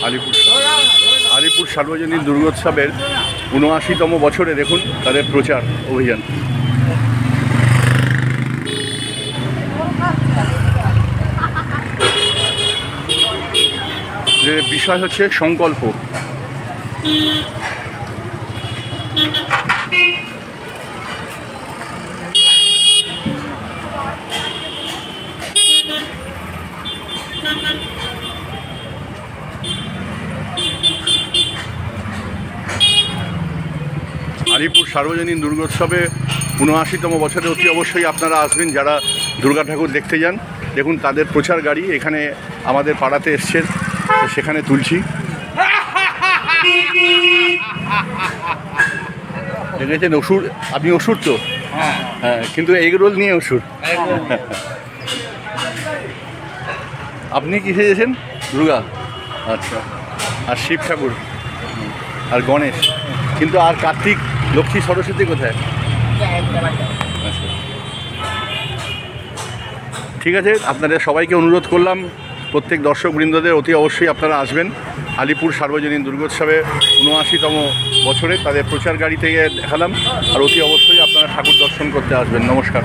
আলিপুর সার্বজনীন দুর্গোৎসবের ৭৯তম বছরে দেখুন তাদের প্রচার অভিযান। যে বিষয় হচ্ছে সংকল্প। আলিপুর সার্বজনীন দুর্গোৎসবে ৭৯তম বছরে অতি অবশ্যই আপনারা আসবেন যারা দুর্গা ঠাকুর দেখতে যান। দেখুন তাদের প্রচার গাড়ি এখানে আমাদের পাড়াতে এসছেন, সেখানে তুলছি। দেখেছেন অসুর, আপনি অসুর তো? হ্যাঁ, কিন্তু এগরোল নিয়ে অসুর। আপনি কি সেজেছেন? দুর্গা। আচ্ছা, আর শিব ঠাকুর আর গণেশ, কিন্তু আর কার্তিক, লক্ষ্মী, সরস্বতী কোথায়? আচ্ছা, ঠিক আছে। আপনাদের সবাইকে অনুরোধ করলাম, প্রত্যেক দর্শকবৃন্দদের অতি অবশ্যই আপনারা আসবেন আলিপুর সার্বজনীন দুর্গোৎসবে ৭৯তম বছরে তাদের প্রচার গাড়ি থেকে দেখালাম। আর অতি অবশ্যই আপনারা ঠাকুর দর্শন করতে আসবেন। নমস্কার।